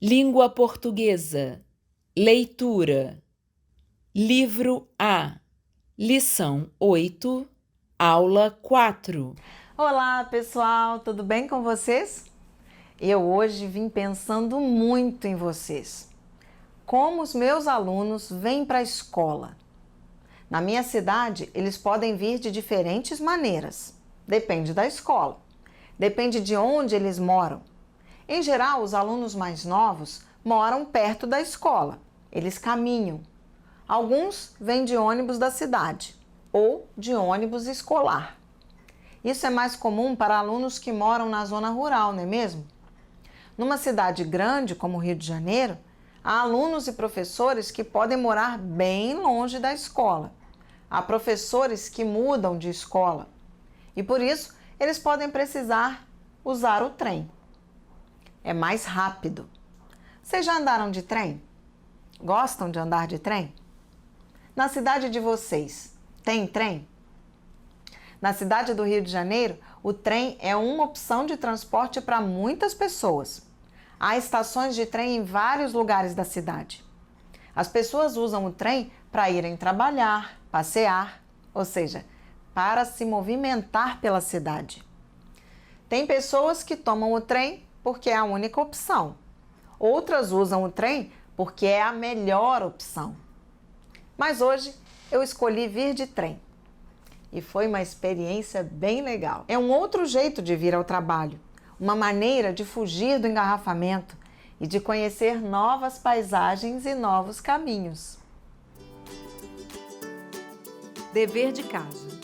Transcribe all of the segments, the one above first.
Língua portuguesa. Leitura. Livro A. Lição 8, aula 4. Olá, pessoal, tudo bem com vocês? Eu hoje vim pensando muito em vocês. Como os meus alunos vêm para a escola? Na minha cidade, eles podem vir de diferentes maneiras. Depende da escola. Depende de onde eles moram. Em geral, os alunos mais novos moram perto da escola. Eles caminham. Alguns vêm de ônibus da cidade ou de ônibus escolar. Isso é mais comum para alunos que moram na zona rural, não é mesmo? Numa cidade grande como o Rio de Janeiro, há alunos e professores que podem morar bem longe da escola. Há professores que mudam de escola e, por isso, eles podem precisar usar o trem. É mais rápido. Vocês já andaram de trem? Gostam de andar de trem? Na cidade de vocês, tem trem? Na cidade do Rio de Janeiro, o trem é uma opção de transporte para muitas pessoas. Há estações de trem em vários lugares da cidade. As pessoas usam o trem para irem trabalhar, passear, ou seja, para se movimentar pela cidade. Tem pessoas que tomam o trem porque é a única opção. Outras usam o trem porque é a melhor opção. Mas hoje eu escolhi vir de trem. E foi uma experiência bem legal. É um outro jeito de vir ao trabalho, uma maneira de fugir do engarrafamento e de conhecer novas paisagens e novos caminhos. Dever de casa.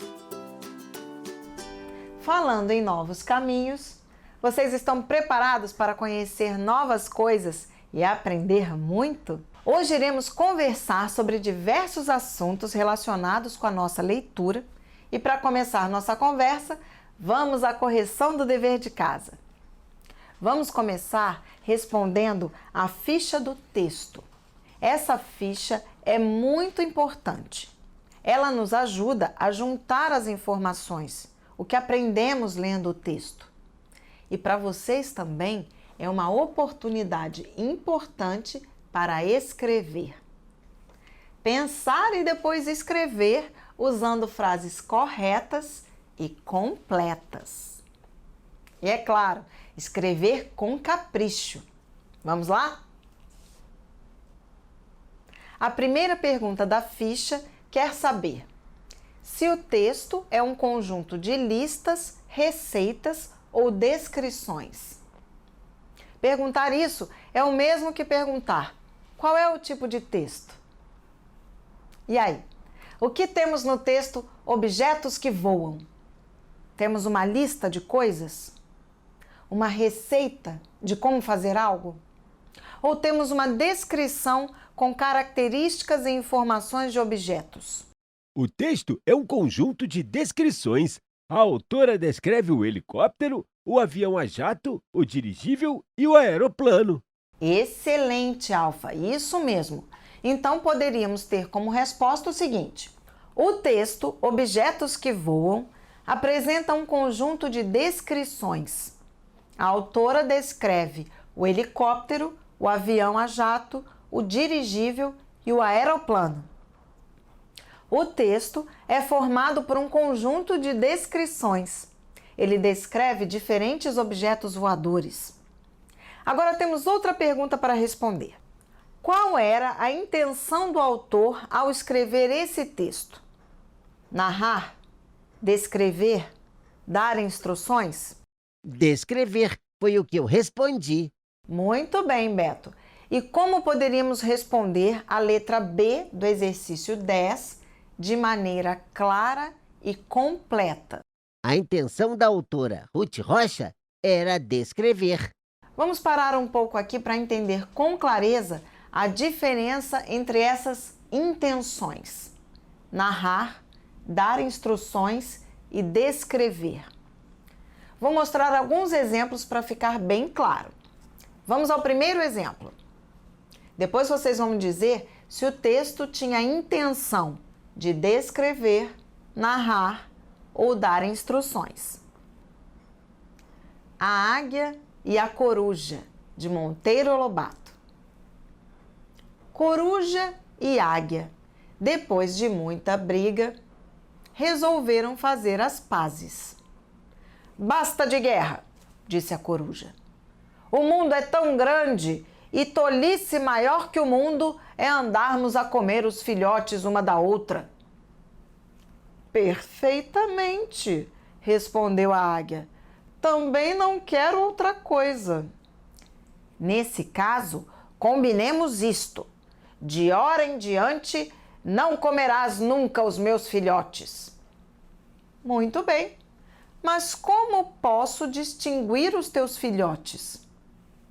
Falando em novos caminhos, vocês estão preparados para conhecer novas coisas e aprender muito? Hoje iremos conversar sobre diversos assuntos relacionados com a nossa leitura e, para começar nossa conversa, vamos à correção do dever de casa. Vamos começar respondendo a ficha do texto. Essa ficha é muito importante. Ela nos ajuda a juntar as informações, o que aprendemos lendo o texto. E para vocês também é uma oportunidade importante para escrever. Pensar e depois escrever usando frases corretas e completas. E é claro, escrever com capricho. Vamos lá? A primeira pergunta da ficha quer saber se o texto é um conjunto de listas, receitas ou descrições. Perguntar isso é o mesmo que perguntar qual é o tipo de texto. E aí, o que temos no texto Objetos que Voam? Temos uma lista de coisas? Uma receita de como fazer algo? Ou temos uma descrição com características e informações de objetos? O texto é um conjunto de descrições. A autora descreve o helicóptero, o avião a jato, o dirigível e o aeroplano. Excelente, Alfa, isso mesmo. Então poderíamos ter como resposta o seguinte: o texto Objetos que Voam apresenta um conjunto de descrições. A autora descreve o helicóptero, o avião a jato, o dirigível e o aeroplano. O texto é formado por um conjunto de descrições. Ele descreve diferentes objetos voadores. Agora temos outra pergunta para responder. Qual era a intenção do autor ao escrever esse texto? Narrar? Descrever? Dar instruções? Descrever foi o que eu respondi. Muito bem, Beto. E como poderíamos responder a letra B do exercício 10 de maneira clara e completa? A intenção da autora Ruth Rocha era descrever. Vamos parar um pouco aqui para entender com clareza a diferença entre essas intenções: narrar, dar instruções e descrever. Vou mostrar alguns exemplos para ficar bem claro. Vamos ao primeiro exemplo. Depois vocês vão me dizer se o texto tinha a intenção de descrever, narrar ou dar instruções. A Águia e a Coruja, de Monteiro Lobato. Coruja e águia, depois de muita briga, resolveram fazer as pazes. Basta de guerra, disse a coruja. O mundo é tão grande e tolice maior que o mundo é andarmos a comer os filhotes uma da outra. Perfeitamente, respondeu a águia. Também não quero outra coisa. Nesse caso, combinemos isto. De hora em diante, não comerás nunca os meus filhotes. Muito bem, mas como posso distinguir os teus filhotes?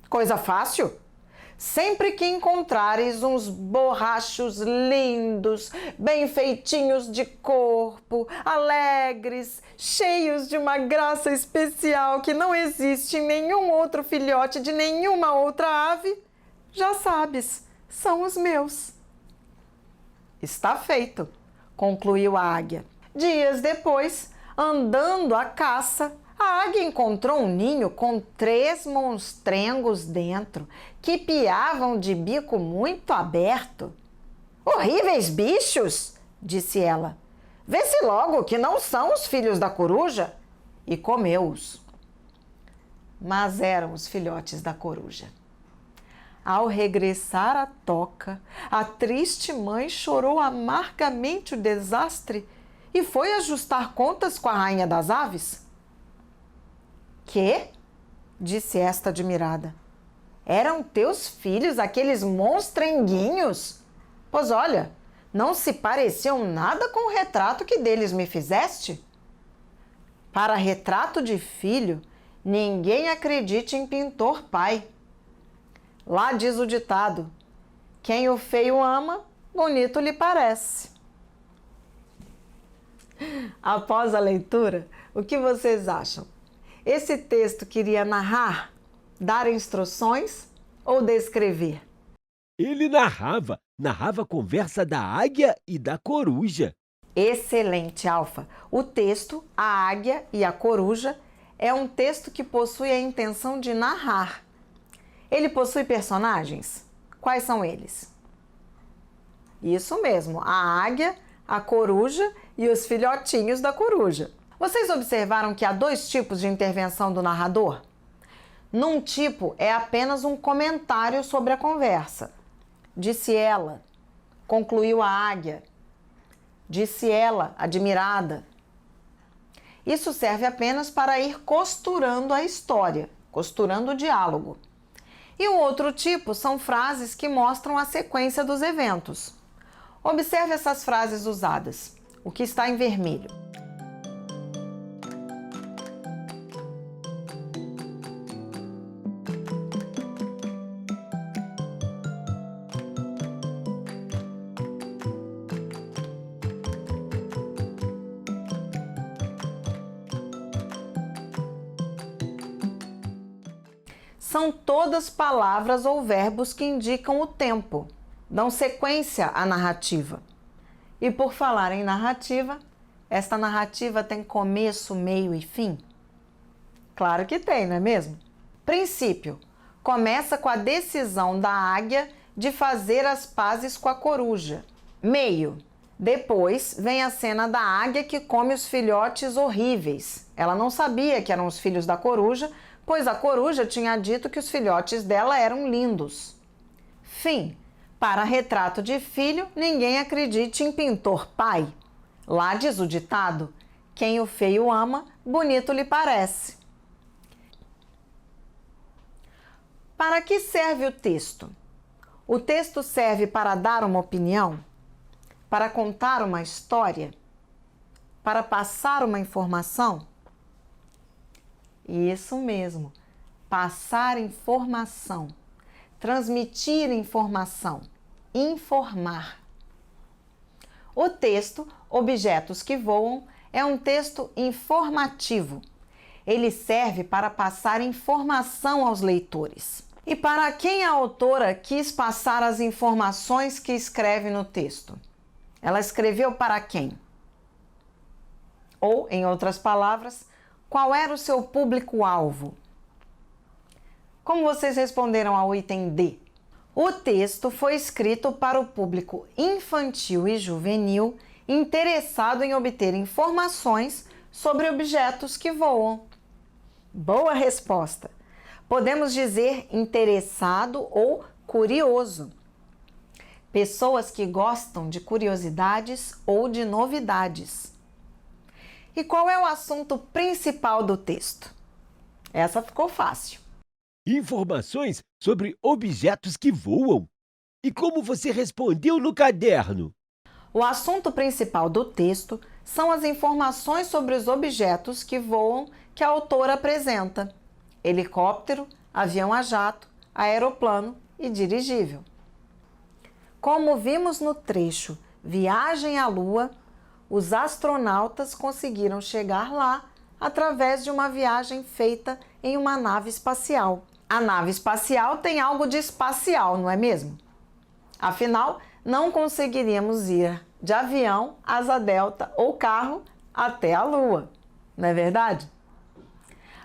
Coisa fácil. Sempre que encontrares uns borrachos lindos, bem feitinhos de corpo, alegres, cheios de uma graça especial que não existe em nenhum outro filhote de nenhuma outra ave, já sabes, são os meus. Está feito, concluiu a águia. Dias depois, andando à caça, a águia encontrou um ninho com 3 monstrengos dentro, que piavam de bico muito aberto. Horríveis bichos, disse ela. Vê-se logo que não são os filhos da coruja. E comeu-os. Mas eram os filhotes da coruja. Ao regressar à toca, a triste mãe chorou amargamente o desastre e foi ajustar contas com a rainha das aves. Que? Disse esta admirada. Eram teus filhos aqueles monstrenguinhos? Pois olha, não se pareciam nada com o retrato que deles me fizeste. Para retrato de filho, ninguém acredite em pintor pai. Lá diz o ditado: quem o feio ama, bonito lhe parece. Após a leitura, o que vocês acham? Esse texto queria narrar, dar instruções ou descrever? Ele narrava a conversa da águia e da coruja. Excelente, Alfa. O texto, a águia e a coruja, é um texto que possui a intenção de narrar. Ele possui personagens? Quais são eles? Isso mesmo, a águia, a coruja e os filhotinhos da coruja. Vocês observaram que há 2 tipos de intervenção do narrador? Num tipo é apenas um comentário sobre a conversa. Disse ela, concluiu a águia. Disse ela, admirada. Isso serve apenas para ir costurando a história, costurando o diálogo. E o outro tipo são frases que mostram a sequência dos eventos. Observe essas frases usadas, o que está em vermelho. São todas palavras ou verbos que indicam o tempo, dão sequência à narrativa. E por falar em narrativa, esta narrativa tem começo, meio e fim? Claro que tem, não é mesmo? Princípio: começa com a decisão da águia de fazer as pazes com a coruja. Meio: depois vem a cena da águia que come os filhotes horríveis. Ela não sabia que eram os filhos da coruja, pois a coruja tinha dito que os filhotes dela eram lindos. Fim: para retrato de filho, ninguém acredite em pintor pai. Lá diz o ditado: quem o feio ama, bonito lhe parece. Para que serve o texto? O texto serve para dar uma opinião? Para contar uma história? Para passar uma informação? Isso mesmo, passar informação, transmitir informação, informar. O texto Objetos que Voam é um texto informativo. Ele serve para passar informação aos leitores. E para quem a autora quis passar as informações que escreve no texto? Ela escreveu para quem? Ou, em outras palavras, qual era o seu público-alvo? Como vocês responderam ao item D? O texto foi escrito para o público infantil e juvenil interessado em obter informações sobre objetos que voam. Boa resposta! Podemos dizer interessado ou curioso. Pessoas que gostam de curiosidades ou de novidades. E qual é o assunto principal do texto? Essa ficou fácil. Informações sobre objetos que voam. E como você respondeu no caderno? O assunto principal do texto são as informações sobre os objetos que voam que a autora apresenta: helicóptero, avião a jato, aeroplano e dirigível. Como vimos no trecho Viagem à Lua, os astronautas conseguiram chegar lá através de uma viagem feita em uma nave espacial. A nave espacial tem algo de espacial, não é mesmo? Afinal, não conseguiríamos ir de avião, asa delta ou carro até a Lua, não é verdade?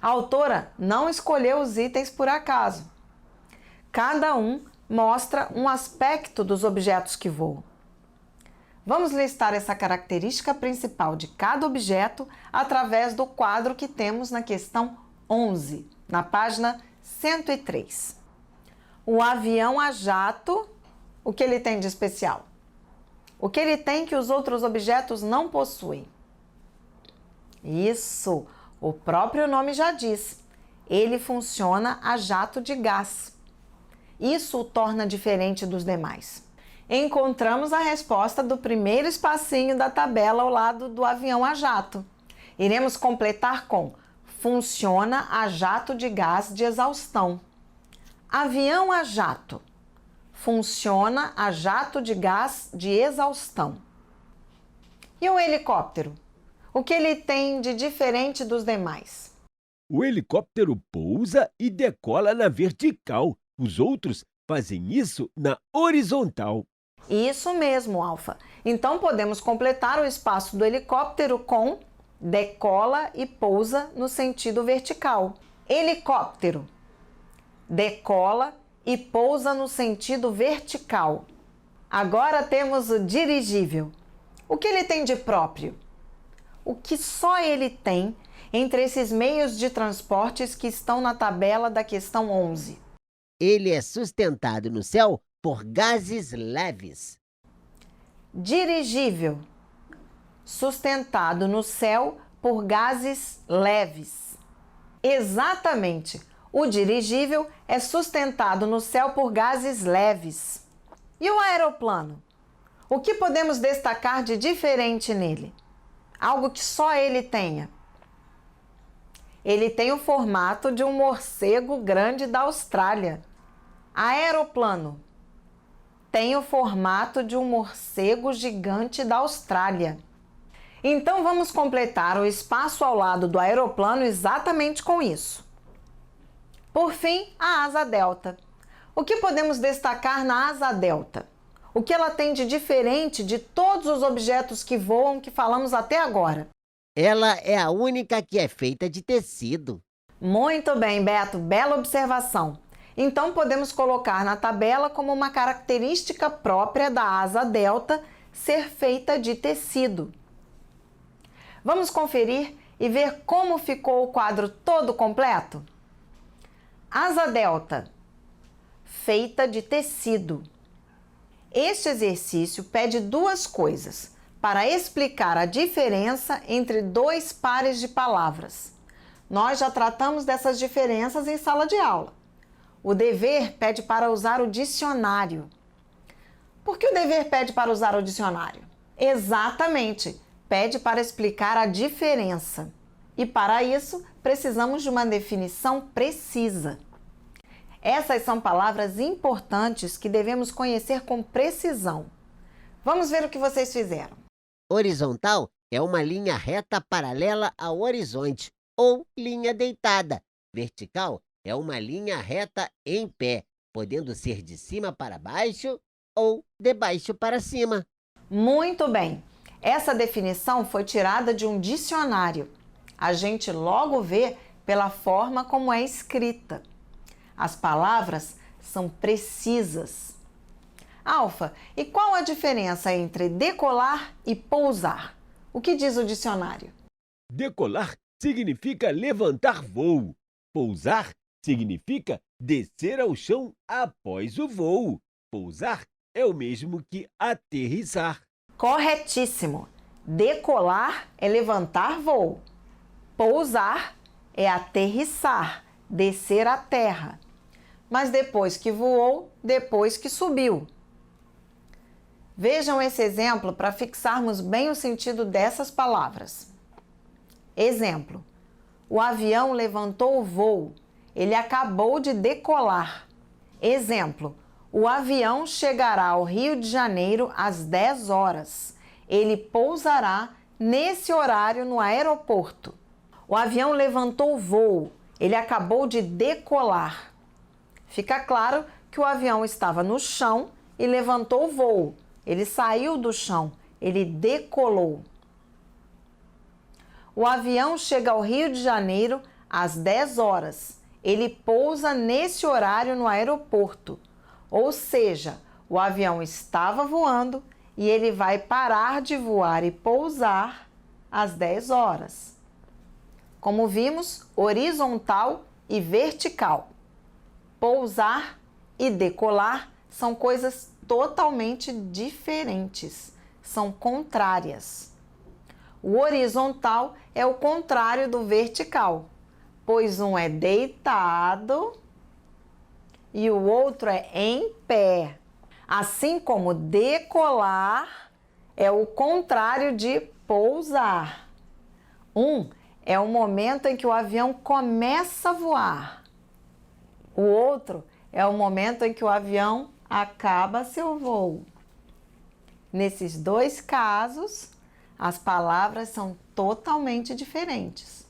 A autora não escolheu os itens por acaso. Cada um mostra um aspecto dos objetos que voam. Vamos listar essa característica principal de cada objeto através do quadro que temos na questão 11, na página 103. O avião a jato, o que ele tem de especial? O que ele tem que os outros objetos não possuem? Isso, o próprio nome já diz. Ele funciona a jato de gás. Isso o torna diferente dos demais. Encontramos a resposta do primeiro espacinho da tabela ao lado do avião a jato. Iremos completar com: funciona a jato de gás de exaustão. Avião a jato. Funciona a jato de gás de exaustão. E o helicóptero? O que ele tem de diferente dos demais? O helicóptero pousa e decola na vertical. Os outros fazem isso na horizontal. Isso mesmo, Alfa. Então podemos completar o espaço do helicóptero com decola e pousa no sentido vertical. Helicóptero. Decola e pousa no sentido vertical. Agora temos o dirigível. O que ele tem de próprio? O que só ele tem entre esses meios de transportes que estão na tabela da questão 11? Ele é sustentado no céu por gases leves. Dirigível. Sustentado no céu por gases leves. Exatamente. O dirigível é sustentado no céu por gases leves. E o aeroplano? O que podemos destacar de diferente nele? Algo que só ele tenha. Ele tem o formato de um morcego grande da Austrália. Aeroplano tem o formato de um morcego gigante da Austrália. Então vamos completar o espaço ao lado do aeroplano exatamente com isso. Por fim, a asa delta. O que podemos destacar na asa delta? O que ela tem de diferente de todos os objetos que voam que falamos até agora? Ela é a única que é feita de tecido. Muito bem, Beto, bela observação. Então podemos colocar na tabela como uma característica própria da asa delta ser feita de tecido. Vamos conferir e ver como ficou o quadro todo completo? Asa delta, feita de tecido. Este exercício pede duas coisas para explicar a diferença entre dois pares de palavras. Nós já tratamos dessas diferenças em sala de aula. O dever pede para usar o dicionário. Por que o dever pede para usar o dicionário? Exatamente, pede para explicar a diferença. E para isso, precisamos de uma definição precisa. Essas são palavras importantes que devemos conhecer com precisão. Vamos ver o que vocês fizeram. Horizontal é uma linha reta paralela ao horizonte ou linha deitada. Vertical é uma linha reta em pé, podendo ser de cima para baixo ou de baixo para cima. Muito bem! Essa definição foi tirada de um dicionário. A gente logo vê pela forma como é escrita. As palavras são precisas. Alfa, e qual a diferença entre decolar e pousar? O que diz o dicionário? Decolar significa levantar voo. Pousar significa descer ao chão após o voo. Pousar é o mesmo que aterrissar. Corretíssimo! Decolar é levantar voo. Pousar é aterrissar, descer à terra. Mas depois que voou, depois que subiu. Vejam esse exemplo para fixarmos bem o sentido dessas palavras. Exemplo: o avião levantou o voo, ele acabou de decolar. Exemplo: o avião chegará ao Rio de Janeiro às 10 horas. Ele pousará nesse horário no aeroporto. O avião levantou o voo, ele acabou de decolar. Fica claro que o avião estava no chão e levantou o voo. Ele saiu do chão, ele decolou. O avião chega ao Rio de Janeiro às 10 horas. Ele pousa nesse horário no aeroporto. Ou seja, o avião estava voando e ele vai parar de voar e pousar às 10 horas. Como vimos, horizontal e vertical. Pousar e decolar são coisas totalmente diferentes, são contrárias. O horizontal é o contrário do vertical, pois um é deitado e o outro é em pé. Assim como decolar é o contrário de pousar. Um é o momento em que o avião começa a voar. O outro é o momento em que o avião acaba seu voo. Nesses dois casos, as palavras são totalmente diferentes.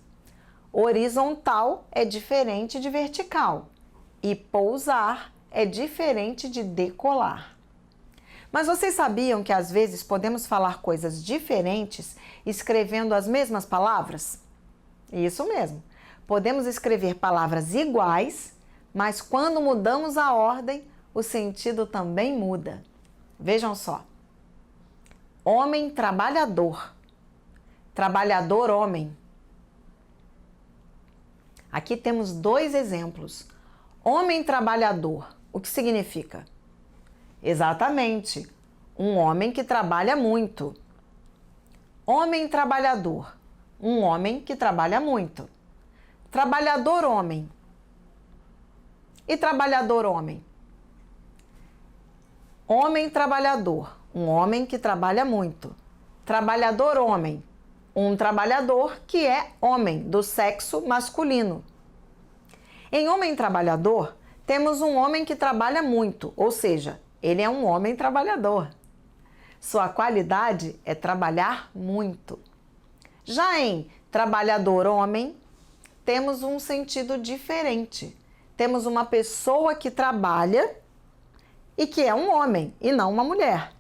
Horizontal é diferente de vertical e pousar é diferente de decolar. Mas vocês sabiam que às vezes podemos falar coisas diferentes escrevendo as mesmas palavras? Isso mesmo. Podemos escrever palavras iguais, mas quando mudamos a ordem, o sentido também muda. Vejam só. Homem trabalhador. Trabalhador homem. Aqui temos dois exemplos. Homem trabalhador. O que significa? Exatamente, um homem que trabalha muito. Homem trabalhador. Um homem que trabalha muito. Trabalhador homem. E trabalhador homem? Homem trabalhador, um homem que trabalha muito. Trabalhador homem, um trabalhador que é homem, do sexo masculino. Em homem trabalhador, temos um homem que trabalha muito, ou seja, ele é um homem trabalhador. Sua qualidade é trabalhar muito. Já em trabalhador homem, temos um sentido diferente. Temos uma pessoa que trabalha e que é um homem e não uma mulher.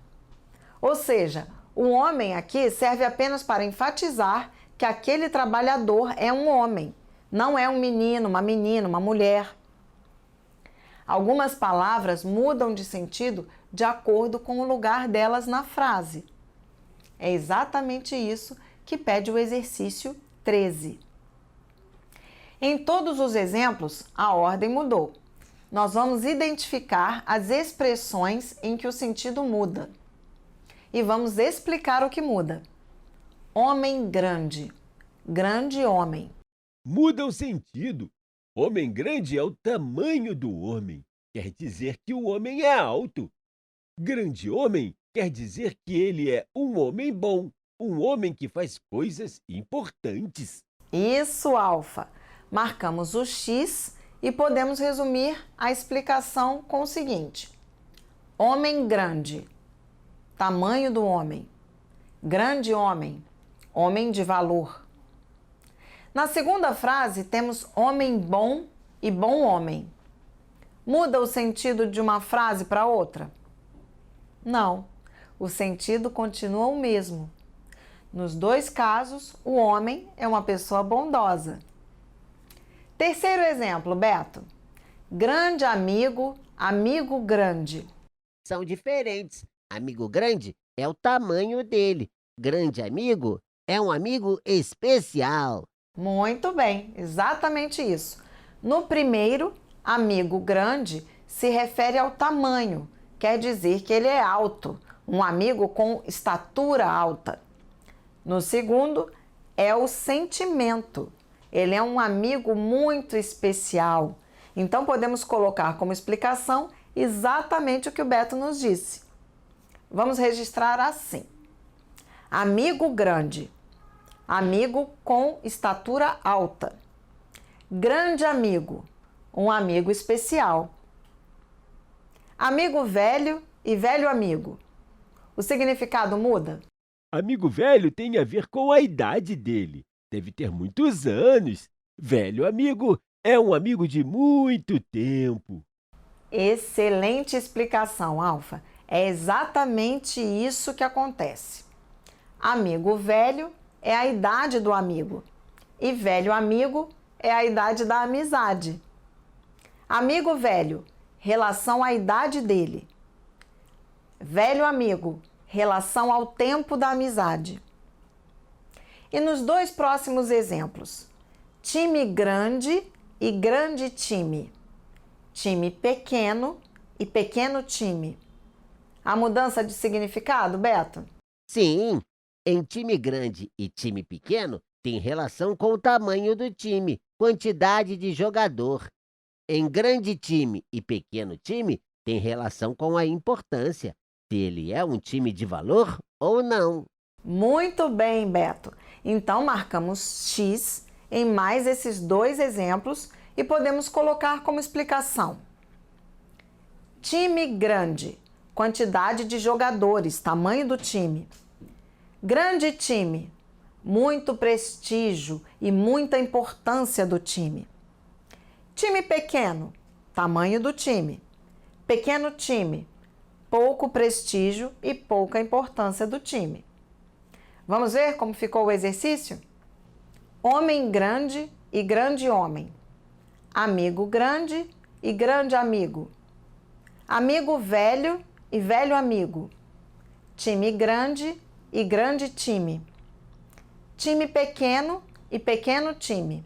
Ou seja, o homem aqui serve apenas para enfatizar que aquele trabalhador é um homem, não é um menino, uma menina, uma mulher. Algumas palavras mudam de sentido de acordo com o lugar delas na frase. É exatamente isso que pede o exercício 13. Em todos os exemplos, a ordem mudou. Nós vamos identificar as expressões em que o sentido muda. E vamos explicar o que muda. Homem grande. Grande homem. Muda o sentido. Homem grande é o tamanho do homem. Quer dizer que o homem é alto. Grande homem quer dizer que ele é um homem bom, um homem que faz coisas importantes. Isso, Alfa. Marcamos o X e podemos resumir a explicação com o seguinte. Homem grande. Tamanho do homem. Grande homem. Homem de valor. Na segunda frase, temos homem bom e bom homem. Muda o sentido de uma frase para outra? Não, o sentido continua o mesmo. Nos dois casos, o homem é uma pessoa bondosa. Terceiro exemplo, Beto. Grande amigo amigo grande. São diferentes. Amigo grande é o tamanho dele. Grande amigo é um amigo especial. Muito bem, exatamente isso. No primeiro, amigo grande se refere ao tamanho, quer dizer que ele é alto, um amigo com estatura alta. No segundo, é o sentimento. Ele é um amigo muito especial. Então, podemos colocar como explicação exatamente o que o Beto nos disse. Vamos registrar assim: amigo grande, amigo com estatura alta. Grande amigo, um amigo especial. Amigo velho e velho amigo. O significado muda? Amigo velho tem a ver com a idade dele. Deve ter muitos anos. Velho amigo é um amigo de muito tempo. Excelente explicação, Alfa. É exatamente isso que acontece. Amigo velho é a idade do amigo e velho amigo é a idade da amizade. Amigo velho, relação à idade dele. Velho amigo, relação ao tempo da amizade. E nos dois próximos exemplos, time grande e grande time. Time pequeno e pequeno time. A mudança de significado, Beto? Sim, em time grande e time pequeno tem relação com o tamanho do time, quantidade de jogador. Em grande time e pequeno time tem relação com a importância, se ele é um time de valor ou não. Muito bem, Beto. Então marcamos X em mais esses dois exemplos e podemos colocar como explicação. Time grande, quantidade de jogadores, tamanho do time. Grande time, muito prestígio e muita importância do time. Time pequeno, tamanho do time. Pequeno time, pouco prestígio e pouca importância do time. Vamos ver como ficou o exercício? Homem grande e grande homem. Amigo grande e grande amigo. Amigo velho e velho amigo. Time grande e grande time. Time pequeno e pequeno time.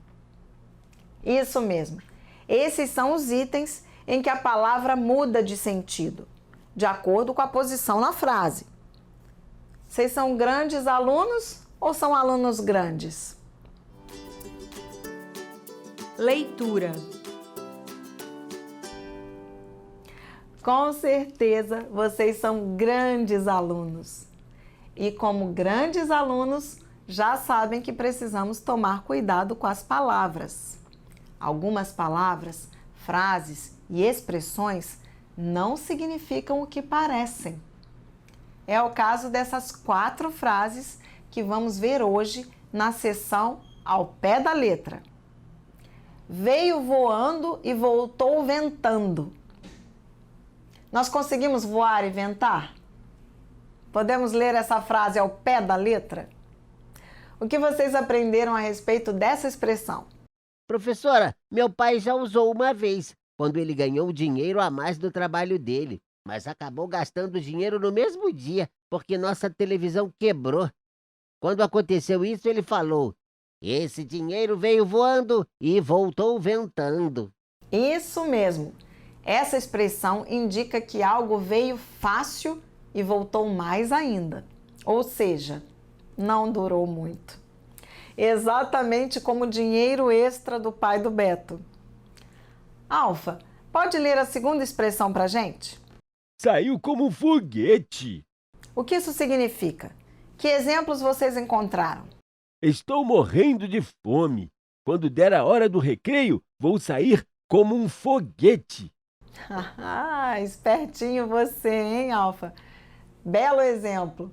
Isso mesmo. Esses são os itens em que a palavra muda de sentido, de acordo com a posição na frase. Vocês são grandes alunos ou são alunos grandes? Leitura. Com certeza vocês são grandes alunos. E como grandes alunos, já sabem que precisamos tomar cuidado com as palavras. Algumas palavras, frases e expressões não significam o que parecem. É o caso dessas 4 frases que vamos ver hoje na seção Ao Pé da Letra. Veio voando e voltou ventando. Nós conseguimos voar e ventar? Podemos ler essa frase ao pé da letra? O que vocês aprenderam a respeito dessa expressão? Professora, meu pai já usou uma vez, quando ele ganhou dinheiro a mais do trabalho dele, mas acabou gastando dinheiro no mesmo dia, porque nossa televisão quebrou. Quando aconteceu isso, ele falou: esse dinheiro veio voando e voltou ventando. Isso mesmo. Essa expressão indica que algo veio fácil e voltou mais ainda. Ou seja, não durou muito. Exatamente como o dinheiro extra do pai do Beto. Alfa, pode ler a segunda expressão pra gente? Saiu como um foguete. O que isso significa? Que exemplos vocês encontraram? Estou morrendo de fome. Quando der a hora do recreio, vou sair como um foguete. Ah, espertinho você, hein, Alfa? Belo exemplo.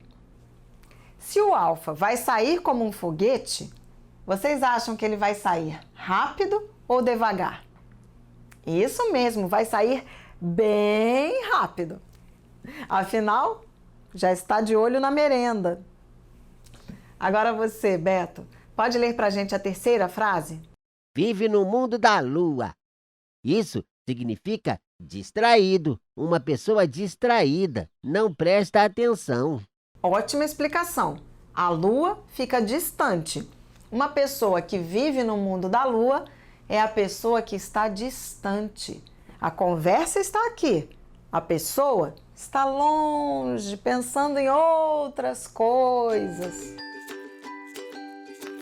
Se o Alfa vai sair como um foguete, vocês acham que ele vai sair rápido ou devagar? Isso mesmo, vai sair bem rápido. Afinal, já está de olho na merenda. Agora você, Beto, pode ler pra gente a terceira frase? Vive no mundo da lua. Isso significa Distraído. Uma pessoa distraída. Não presta atenção. Ótima explicação. A lua fica distante. Uma pessoa que vive no mundo da lua é a pessoa que está distante. A conversa está aqui. A pessoa está longe, pensando em outras coisas.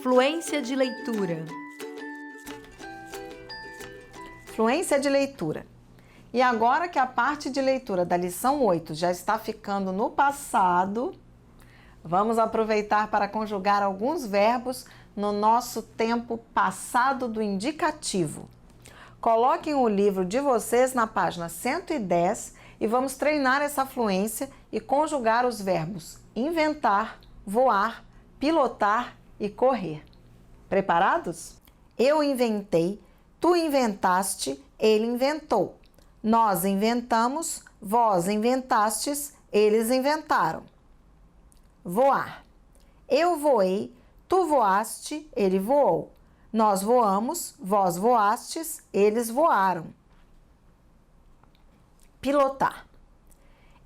Fluência de leitura. Fluência de leitura. E agora que a parte de leitura da lição 8 já está ficando no passado, vamos aproveitar para conjugar alguns verbos no nosso tempo passado do indicativo. Coloquem o livro de vocês na página 110 e vamos treinar essa fluência e conjugar os verbos inventar, voar, pilotar e correr. Preparados? Eu inventei, tu inventaste, ele inventou. Nós inventamos, vós inventastes, eles inventaram. Voar. Eu voei, tu voaste, ele voou. Nós voamos, vós voastes, eles voaram. Pilotar.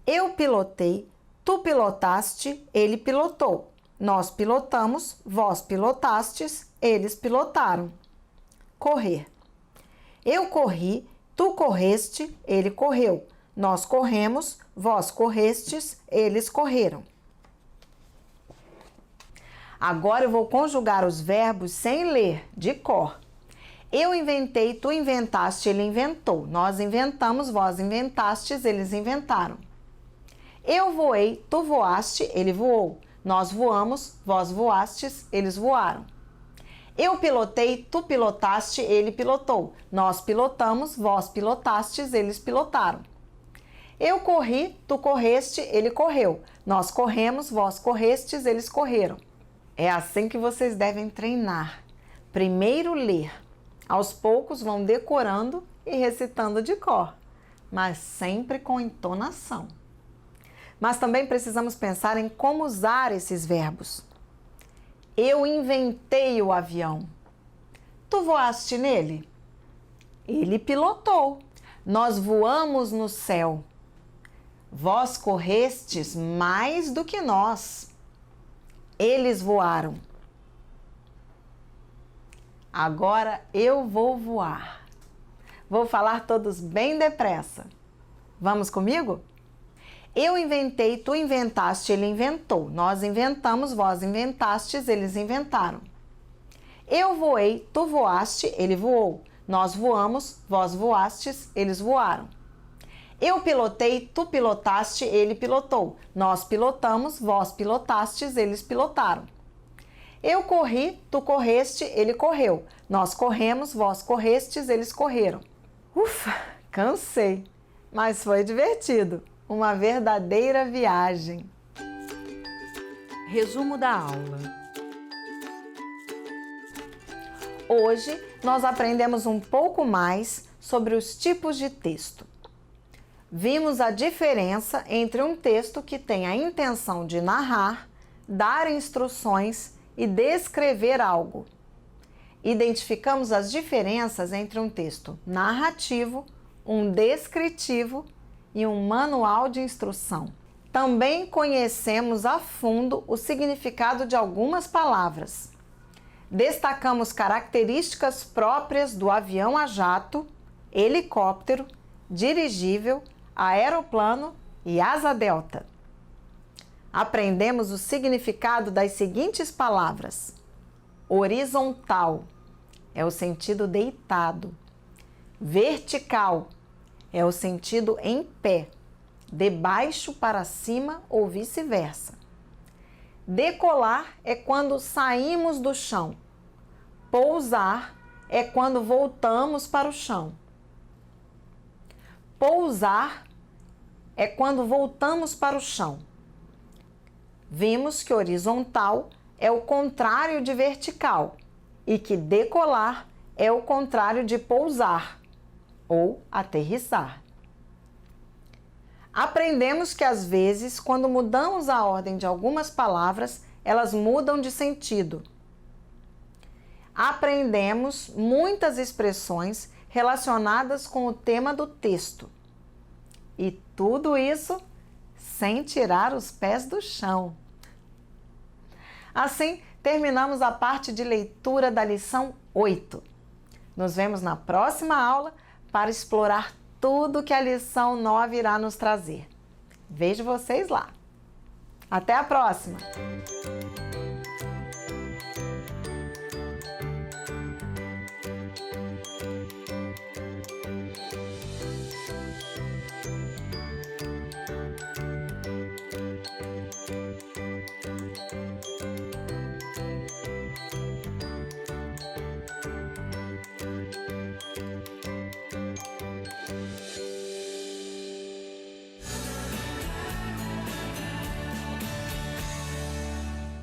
Eu pilotei, tu pilotaste, ele pilotou. Nós pilotamos, vós pilotastes, eles pilotaram. Correr. Eu corri, tu correste, ele correu. Nós corremos, vós correstes, eles correram. Agora eu vou conjugar os verbos sem ler, de cor. Eu inventei, tu inventaste, ele inventou. Nós inventamos, vós inventastes, eles inventaram. Eu voei, tu voaste, ele voou. Nós voamos, vós voastes, eles voaram. Eu pilotei, tu pilotaste, ele pilotou. Nós pilotamos, vós pilotastes, eles pilotaram. Eu corri, tu correste, ele correu. Nós corremos, vós correstes, eles correram. É assim que vocês devem treinar. Primeiro ler. Aos poucos vão decorando e recitando de cor, mas sempre com entonação. Mas também precisamos pensar em como usar esses verbos. Eu inventei o avião. Tu voaste nele? Ele pilotou. Nós voamos no céu. Vós correstes mais do que nós. Eles voaram. Agora eu vou voar. Vou falar todos bem depressa. Vamos comigo? Eu inventei, tu inventaste, ele inventou. Nós inventamos, vós inventastes, eles inventaram. Eu voei, tu voaste, ele voou. Nós voamos, vós voastes, eles voaram. Eu pilotei, tu pilotaste, ele pilotou. Nós pilotamos, vós pilotastes, eles pilotaram. Eu corri, tu correste, ele correu. Nós corremos, vós correstes, eles correram. Ufa, cansei, mas foi divertido. Uma verdadeira viagem. Resumo da aula. Hoje nós aprendemos um pouco mais sobre os tipos de texto. Vimos a diferença entre um texto que tem a intenção de narrar, dar instruções e descrever algo. Identificamos as diferenças entre um texto narrativo, um descritivo e um manual de instrução. Também conhecemos a fundo o significado de algumas palavras. Destacamos características próprias do avião a jato, helicóptero, dirigível, aeroplano e asa delta. Aprendemos o significado das seguintes palavras. Horizontal é o sentido deitado. Vertical é o sentido em pé, de baixo para cima ou vice-versa. Decolar é quando saímos do chão. Pousar é quando voltamos para o chão. Pousar é quando voltamos para o chão. Vimos que horizontal é o contrário de vertical e que decolar é o contrário de pousar ou aterrissar. Aprendemos que às vezes, quando mudamos a ordem de algumas palavras, elas mudam de sentido. Aprendemos muitas expressões relacionadas com o tema do texto. E tudo isso sem tirar os pés do chão. Assim, terminamos a parte de leitura da lição 8. Nos vemos na próxima aula para explorar tudo que a lição 9 irá nos trazer. Vejo vocês lá. Até a próxima!